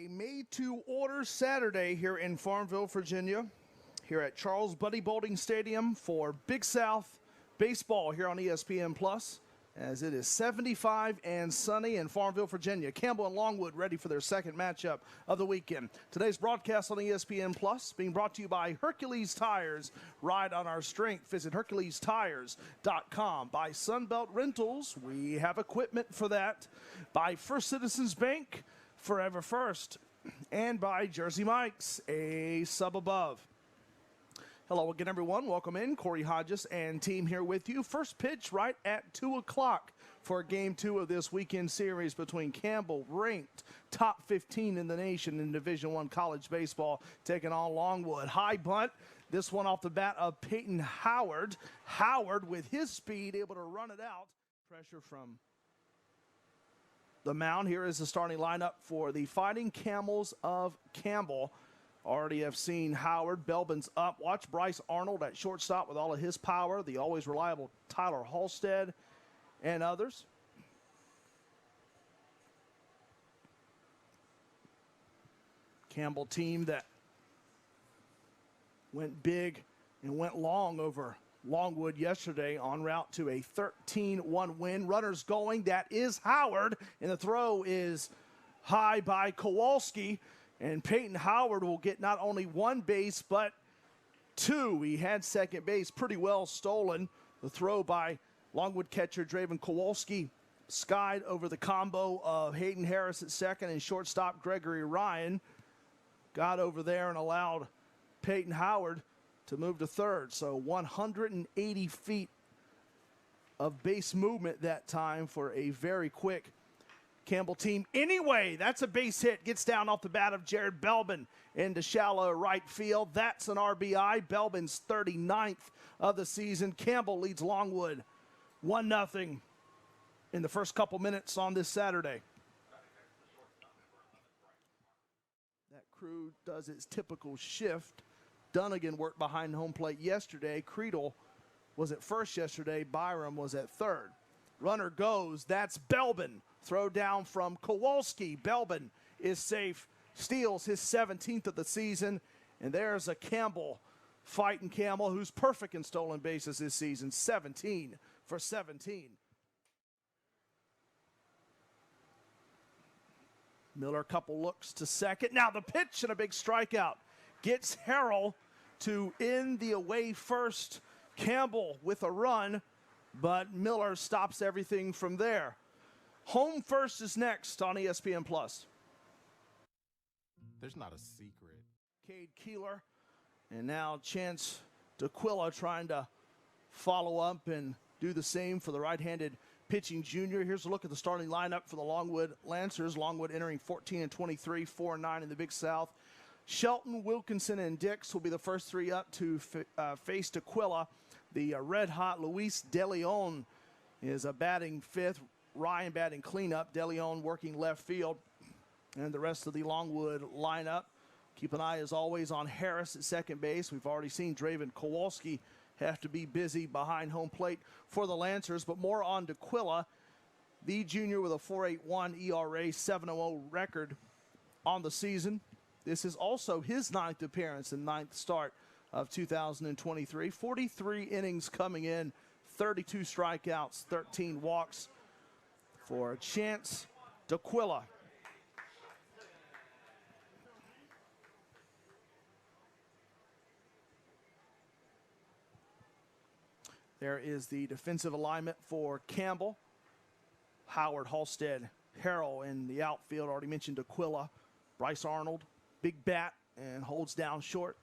A made-to-order Saturday here in Farmville, Virginia, here at Charles Buddy Boulding Stadium for Big South baseball here on ESPN Plus, as it is 75 and sunny in Farmville, Virginia. Campbell and Longwood ready for their second matchup of the weekend. Today's broadcast on ESPN Plus being brought to you by Hercules Tires. Ride on our strength. Visit HerculesTires.com. By Sunbelt Rentals, we have equipment for that. By First Citizens Bank, Forever First, and by Jersey Mike's, a sub above. Hello again, everyone. Welcome in. Corey Hodges and team here with you. First pitch right at 2 o'clock for Game 2 of this weekend series between Campbell, ranked top 15 in the nation in Division I college baseball, taking on Longwood. High bunt. This one off the bat of Peyton Howard. Howard, with his speed, able to run it out. Pressure from the mound. Here is the starting lineup for the Fighting Camels of Campbell. Already have seen Howard. Belbin's up. Watch Bryce Arnold at shortstop with all of his power. The always reliable Tyler Halstead and others. Campbell team that went big and went long over Longwood yesterday, en route to a 13-1 win. Runners going. That is Howard. And the throw is high by Kowalski. And Peyton Howard will get not only one base, but two. He had second base pretty well stolen. The throw by Longwood catcher Draven Kowalski skied over the combo of Hayden Harris at second and shortstop Gregory Ryan. Got over there and allowed Peyton Howard to move to third. So 180 feet of base movement that time for a very quick Campbell team. Anyway, that's a base hit. Gets down off the bat of Jared Belbin into shallow right field. That's an RBI. Belbin's 39th of the season. Campbell leads Longwood 1-0 in the first couple minutes on this Saturday. That crew does its typical shift. Dunnigan worked behind home plate yesterday. Creedle was at first yesterday. Byram was at third. Runner goes. That's Belbin. Throw down from Kowalski. Belbin is safe. Steals his 17th of the season. And there's a Campbell fighting Campbell, who's perfect in stolen bases this season. 17 for 17. Miller, a couple looks to second. Now the pitch and a big strikeout. Gets Harrell to end the away first. Campbell with a run, but Miller stops everything from there. Home first is next on ESPN Plus. There's not a secret. Cade Keeler, and now Chance DeQuilla trying to follow up and do the same for the right-handed pitching junior. Here's a look at the starting lineup for the Longwood Lancers. Longwood entering 14-23, 4-9 in the Big South. Shelton, Wilkinson, and Dix will be the first three up to face DeQuilla. The red-hot Luis De Leon is batting fifth. Ryan batting cleanup. De Leon working left field. And the rest of the Longwood lineup. Keep an eye, as always, on Harris at second base. We've already seen Draven Kowalski have to be busy behind home plate for the Lancers. But more on DeQuilla, the junior with a 4.81 ERA, 7.00 record on the season. This is also his 9th appearance and 9th start of 2023. 43 innings coming in, 32 strikeouts, 13 walks for Chance DeQuilla. There is the defensive alignment for Campbell. Howard, Halstead, Harrell in the outfield. Already mentioned DeQuilla. Bryce Arnold, big bat, and holds down short.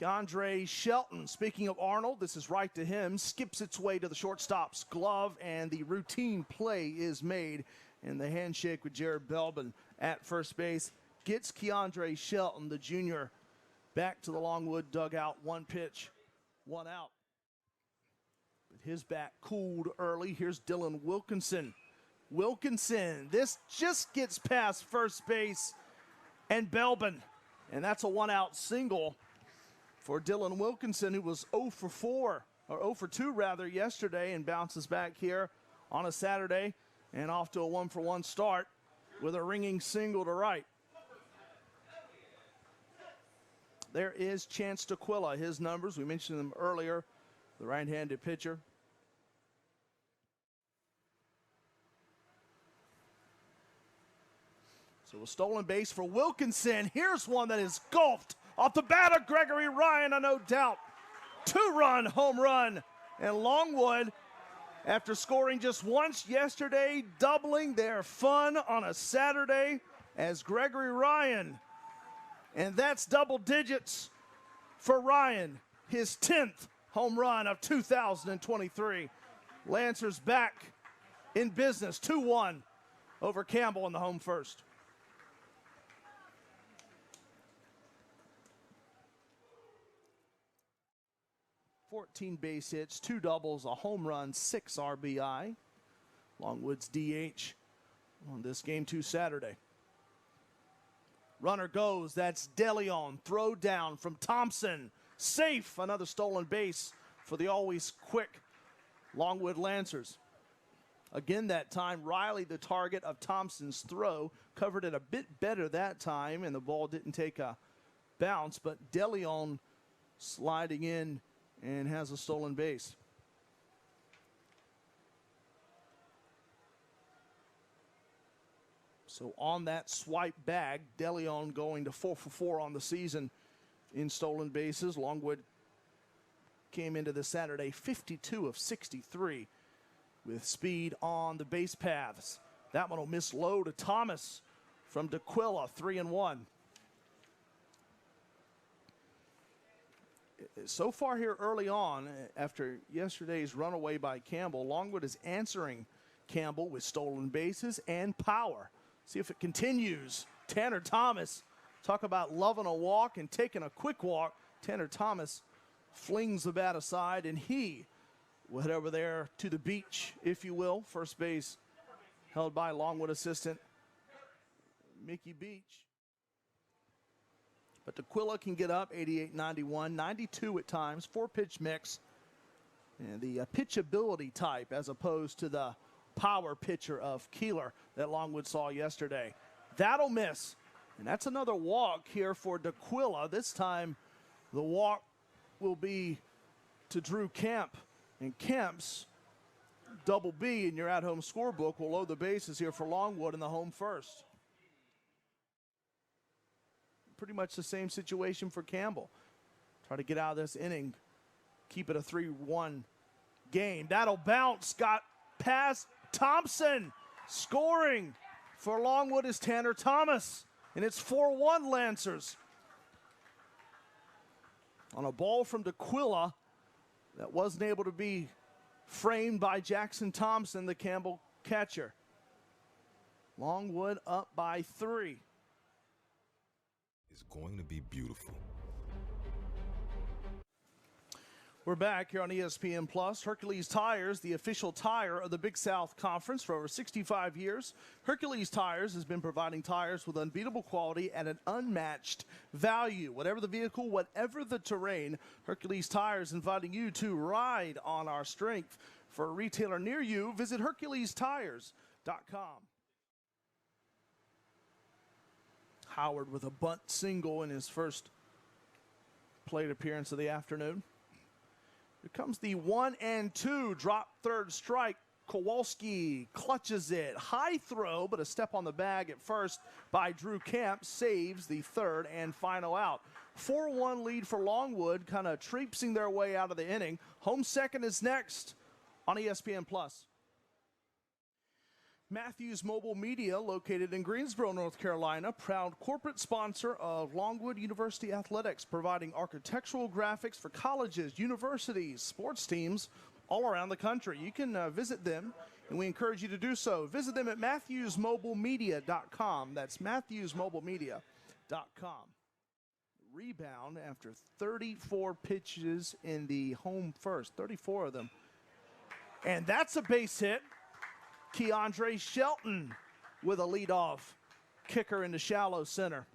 Keandre Shelton, speaking of Arnold, this is right to him, skips its way to the shortstop's glove, and the routine play is made. And the handshake with Jared Belbin at first base gets Keandre Shelton, the junior, back to the Longwood dugout. One pitch, one out. But his bat cooled early. Here's Dylan Wilkinson. Wilkinson, this just gets past first base and Belbin. And that's a one-out single for Dylan Wilkinson, who was 0 for 4, or 0 for 2 rather, yesterday, and bounces back here on a Saturday and off to a 1-for-1 start. with a ringing single to right. There is Chance D'Aquila. His numbers, we mentioned them earlier, the right-handed pitcher. So a stolen base for Wilkinson. Here's one that is golfed off the bat of Gregory Ryan, no doubt. 2-run home run. And Longwood, after scoring just once yesterday, doubling their fun on a Saturday as Gregory Ryan. And that's double digits for Ryan, his 10th home run of 2023. Lancers back in business, 2-1 over Campbell in the home first. 14 base hits, 2 doubles, a home run, 6 RBI. Longwood's DH on this Game 2 Saturday. Runner goes, that's DeLeon. Throw down from Thompson. Safe, another stolen base for the always quick Longwood Lancers. Again that time, Riley, the target of Thompson's throw, covered it a bit better that time, and the ball didn't take a bounce, but DeLeon sliding in and has a stolen base. So on that swipe bag, DeLeon going to 4 for 4 on the season in stolen bases. Longwood came into the Saturday 52 of 63 with speed on the base paths. That one will miss low to Thomas from D'Aquila, 3-1. So far here early on, after yesterday's runaway by Campbell, Longwood is answering Campbell with stolen bases and power. See if it continues. Tanner Thomas, talk about loving a walk and taking a quick walk. Tanner Thomas flings the bat aside, and he will head over there to the beach, if you will. First base held by Longwood assistant Mickey Beach. But D'Aquila can get up, 88, 91, 92 at times, 4-pitch mix. And the pitchability type as opposed to the power pitcher of Keeler that Longwood saw yesterday. That'll miss. And that's another walk here for D'Aquila. This time the walk will be to Drew Kemp. And Kemp's double B in your at-home scorebook will load the bases here for Longwood in the home first. Pretty much the same situation for Campbell. Try to get out of this inning, keep it a 3-1 game. That'll bounce, got past Thompson. Scoring for Longwood is Tanner Thomas, and it's 4-1 Lancers. On a ball from D'Aquila that wasn't able to be framed by Jackson Thompson, the Campbell catcher. Longwood up by 3. It's going to be beautiful. We're back here on ESPN Plus. Hercules Tires, the official tire of the Big South Conference for over 65 years. Hercules Tires has been providing tires with unbeatable quality at an unmatched value. Whatever the vehicle, whatever the terrain, Hercules Tires inviting you to ride on our strength. For a retailer near you, visit HerculesTires.com. Howard with a bunt single in his first plate appearance of the afternoon. Here comes the 1-2, drop third strike. Kowalski clutches it. High throw, but a step on the bag at first by Drew Kemp saves the third and final out. 4-1 lead for Longwood, kind of traipsing their way out of the inning. Home second is next on ESPN Plus. Matthews Mobile Media, located in Greensboro, North Carolina, proud corporate sponsor of Longwood University Athletics, providing architectural graphics for colleges, universities, sports teams all around the country. You can visit them, and we encourage you to do so. Visit them at MatthewsMobileMedia.com. That's MatthewsMobileMedia.com. Rebound after 34 pitches in the home first, 34 of them. And that's a base hit. Keandre Shelton with a leadoff kicker into shallow center.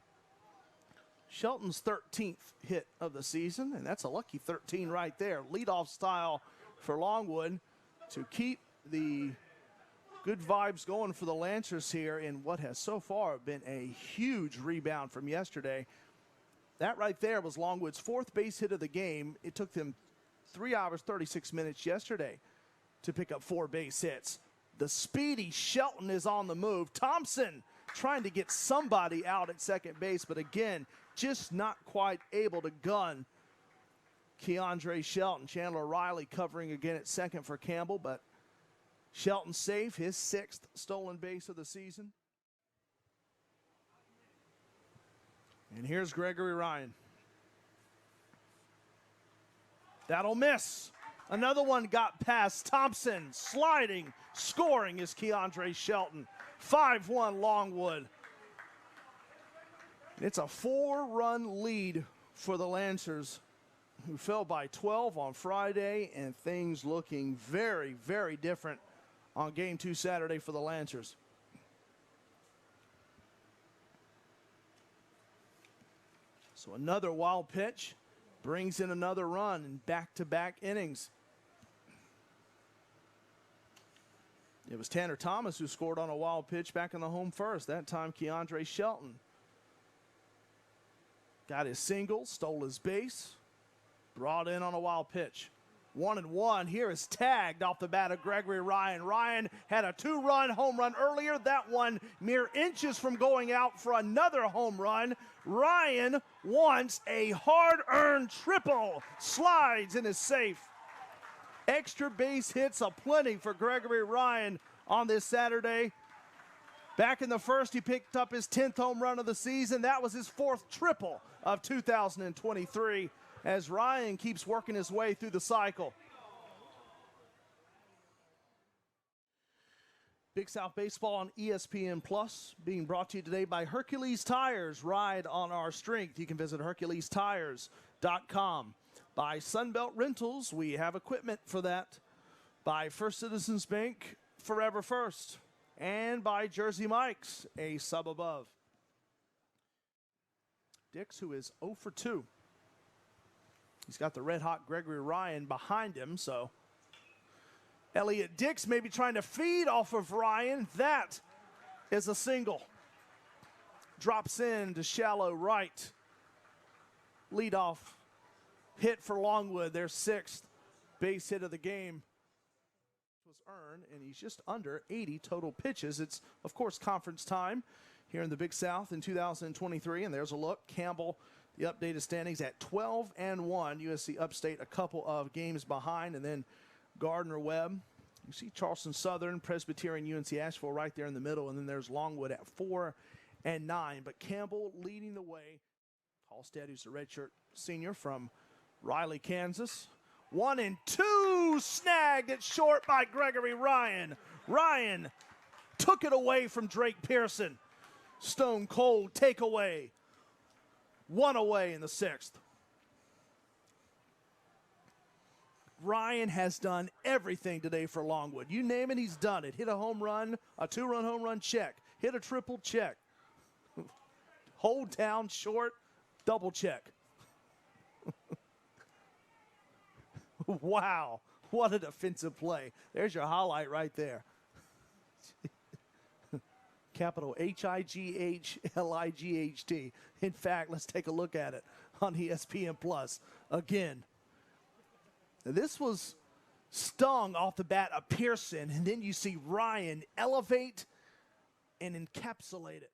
Shelton's 13th hit of the season, and that's a lucky 13 right there. Leadoff style for Longwood to keep the Good vibes going for the Lancers here in what has so far been a huge rebound from yesterday. That right there was Longwood's 4th base hit of the game. It took them 3 hours, 36 minutes yesterday to pick up 4 base hits. The speedy Shelton is on the move. Thompson trying to get somebody out at second base, but again, just not quite able to gun Keandre Shelton. Chandler Riley covering again at second for Campbell, but Shelton safe, his 6th stolen base of the season. And here's Gregory Ryan. That'll miss. Another one got past Thompson. Sliding, scoring is Keandre Shelton. 5-1 Longwood. It's a 4-run lead for the Lancers, who fell by 12 on Friday, and things looking very, very different on Game 2 Saturday for the Lancers. So another wild pitch brings in another run in back-to-back innings. It was Tanner Thomas who scored on a wild pitch back in the home first. That time Keandre Shelton got his single, stole his base, brought in on a wild pitch. 1-1. Here is tagged off the bat of Gregory Ryan. Ryan had a 2-run home run earlier. That one mere inches from going out for another home run. Ryan wants a hard-earned triple. Slides and is safe. Extra base hits aplenty for Gregory Ryan on this Saturday. Back in the first, he picked up his 10th home run of the season. That was his 4th triple of 2023. As Ryan keeps working his way through the cycle. Big South Baseball on ESPN Plus, being brought to you today by Hercules Tires. Ride on our strength. You can visit HerculesTires.com. By Sunbelt Rentals, we have equipment for that. By First Citizens Bank, Forever First. And by Jersey Mike's, a sub above. Dix, who is 0 for 2. He's got the red-hot Gregory Ryan behind him, so Elliott Dix may be trying to feed off of Ryan. That is a single. Drops in to shallow right. Leadoff hit for Longwood, their 6th base hit of the game. Was earned, and he's just under 80 total pitches. It's, of course, conference time here in the Big South in 2023, and there's a look. Campbell, the updated standings at 12-1. USC Upstate a couple of games behind, and then Gardner Webb. You see Charleston Southern, Presbyterian, UNC Asheville right there in the middle, and then there's Longwood at 4-9. But Campbell leading the way. Halstead, who's a redshirt senior from Riley, Kansas. 1-2, snagged it short by Gregory Ryan. Ryan took it away from Drake Pearson. Stone cold takeaway. 1 away in the 6th. Ryan has done everything today for Longwood. You name it, he's done it. Hit a home run, a 2-run home run, check. Hit a triple, check. Hold down, short, double check. Wow, what a defensive play. There's your highlight right there. Capital H-I-G-H-L-I-G-H-T. In fact, let's take a look at it on ESPN Plus again. This was stung off the bat of Pearson, and then you see Ryan elevate and encapsulate it.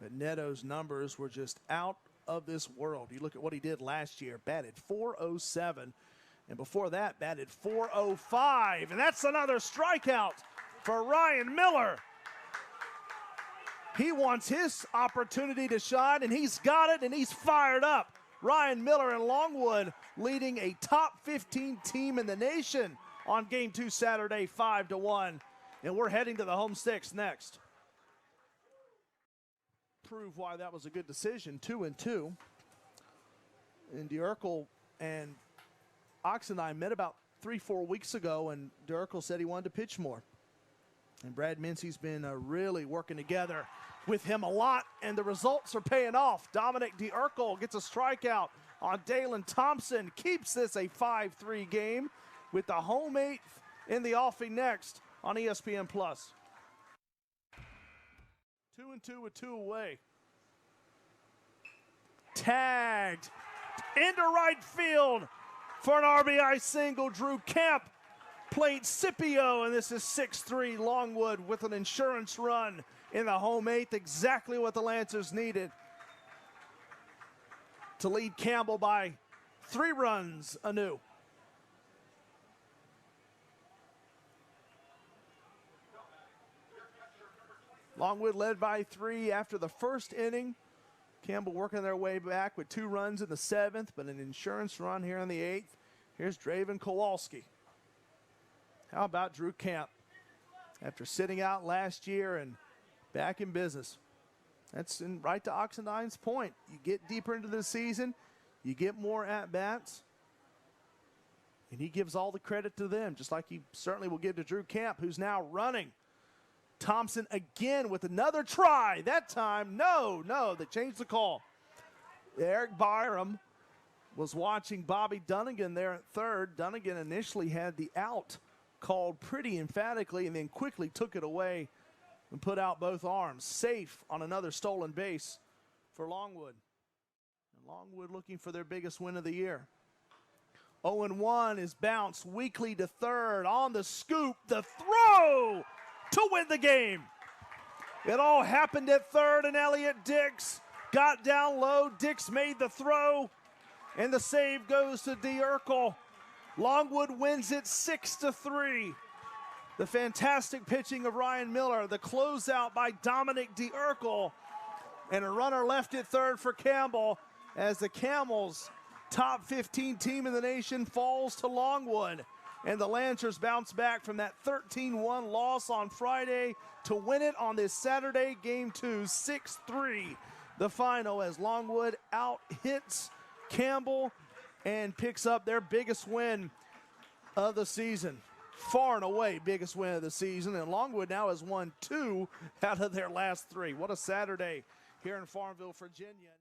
But Neto's numbers were just out of this world. You look at what he did last year, batted .407. And before that, batted .405. And that's another strikeout for Ryan Miller. He wants his opportunity to shine, and he's got it, and he's fired up. Ryan Miller and Longwood leading a top 15 team in the nation on Game 2 Saturday, 5-1. And we're heading to the home 6 next. Prove why that was a good decision, 2-2. And DeUrkel and Oxenine met about 3-4 weeks ago, and DeUrkel said he wanted to pitch more. And Brad Mincy's been really working together with him a lot, and the results are paying off. Dominic DeUrkel gets a strikeout on Dalen Thompson, keeps this a 5-3 game. with the home eighth in the offing next on ESPN+. 2-2 with 2 away. Tagged into right field for an RBI single. Drew Camp played Scipio, and this is 6-3 Longwood with an insurance run in the home eighth. Exactly what the Lancers needed to lead Campbell by 3 runs anew. Longwood led by 3 after the first inning. Campbell working their way back with 2 runs in the 7th, but an insurance run here in the 8th. Here's Draven Kowalski. How about Drew Camp? After sitting out last year and back in business. That's right to Oxendine's point. You get deeper into the season, you get more at-bats, and he gives all the credit to them, just like he certainly will give to Drew Camp, who's now running. Thompson again with another try. That time, no, they changed the call. Eric Byram was watching Bobby Dunnigan there at third. Dunnigan initially had the out called pretty emphatically and then quickly took it away and put out both arms. Safe on another stolen base for Longwood. And Longwood looking for their biggest win of the year. 0-1 is bounced weakly to third. On the scoop, the throw to win the game. It all happened at third, and Elliott Dix got down low. Dix made the throw, and the save goes to DeUrkel. Longwood wins it 6-3. The fantastic pitching of Ryan Miller, the closeout by Dominic DeUrkel, and a runner left at third for Campbell as the Camels, top 15 team in the nation, falls to Longwood. And the Lancers bounce back from that 13-1 loss on Friday to win it on this Saturday, Game 2, 6-3. The final as Longwood out-hits Campbell and picks up their biggest win of the season. Far and away biggest win of the season, and Longwood now has won 2 out of their last 3. What a Saturday here in Farmville, Virginia.